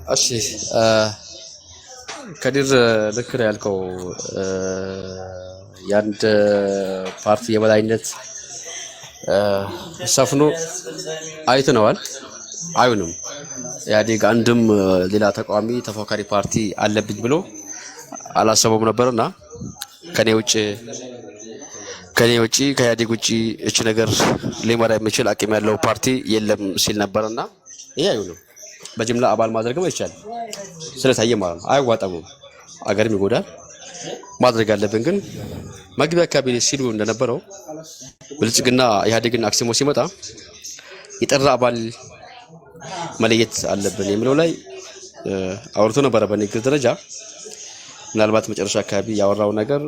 እሺ ከዲር ልክ ነው ያልከው እ፣ የአንድ ፓርቲ የበላይነት እ፣ ሰፍኖ አይተነዋል። አይሆንም ኢህአዴግ አንድም ሌላ ተቃዋሚ ተፎካካሪ ፓርቲ አለብኝ ብሎ አላሰበውም ነበርና ከኔ ውጭ ከኔ ውጭ ከኢህአዴግ ውጭ እቺ ነገር ሊመራ የሚችል አቅም ያለው ፓርቲ የለም ሲል ነበርና ይሄ አይሆንም። በጅምላ አባል ማድረግም አይቻልም ስለታየ ማለት ነው። አያዋጣም፣ አገርም ይጎዳል። ማድረግ ያለብን ግን መግቢያ አካባቢ ሲሉ እንደነበረው ብልጽግና ኢህአዴግን አክሲሞ ሲመጣ የጠራ አባል መለየት አለብን የሚለው ላይ አውርቶ ነበረ በንግግር ደረጃ። ምናልባት መጨረሻ አካባቢ ያወራው ነገር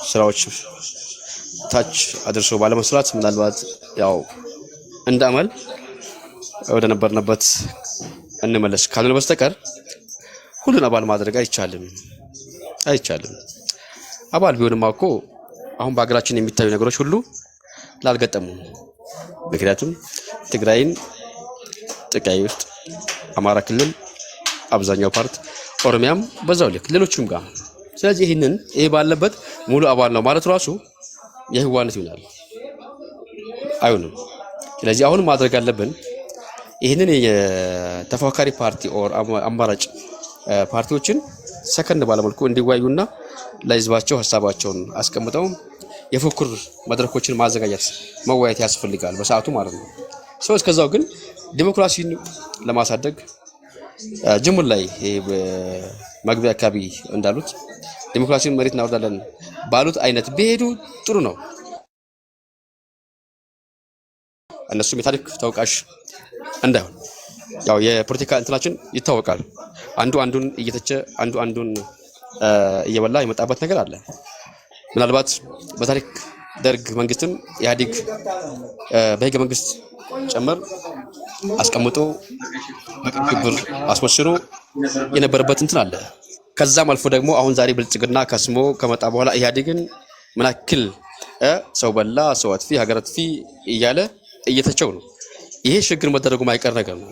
ስራዎች ታች አድርሶ ባለመስራት ምናልባት ያው እንዳመል ወደ ነበርንበት እንመለስ ካልሆነ በስተቀር ሁሉን አባል ማድረግ አይቻልም። አባል ቢሆንማ እኮ አሁን በአገራችን የሚታዩ ነገሮች ሁሉ ላልገጠሙ። ምክንያቱም ትግራይን ጥቃይ ውስጥ አማራ ክልል አብዛኛው ፓርት ኦሮሚያም በዛው ልክ ሌሎችም ጋር። ስለዚህ ይሄ ባለበት ሙሉ አባል ነው ማለት ራሱ የህዋነት ይሆናል፣ አይሆንም። ስለዚህ አሁን ማድረግ ያለብን ይህንን የተፎካካሪ ፓርቲ ኦር አማራጭ ፓርቲዎችን ሰከንድ ባለመልኩ እንዲወያዩና ለህዝባቸው ሀሳባቸውን አስቀምጠው የፉክክር መድረኮችን ማዘጋጀት መወያየት ያስፈልጋል በሰዓቱ ማለት ነው። ሰው እስከዛው ግን ዲሞክራሲን ለማሳደግ ጅምር ላይ መግቢያ አካባቢ እንዳሉት ዲሞክራሲን መሬት እናወርዳለን ባሉት አይነት ቢሄዱ ጥሩ ነው። እነሱም የታሪክ ተወቃሽ እንዳይሆን ያው የፖለቲካ እንትናችን ይታወቃል። አንዱ አንዱን እየተቸ አንዱ አንዱን እየበላ የመጣበት ነገር አለ። ምናልባት በታሪክ ደርግ መንግስትም ኢህአዴግ በህገ መንግስት ጨመር አስቀምጦ በቅብር አስወስኖ የነበረበት እንትን አለ። ከዛም አልፎ ደግሞ አሁን ዛሬ ብልጽግና ከስሞ ከመጣ በኋላ ኢህአዴግን ምናክል ሰው በላ ሰው አጥፊ ሀገር አጥፊ እያለ እየተቸው ነው። ይሄ ሽግግር መደረጉ ማይቀር ነገር ነው።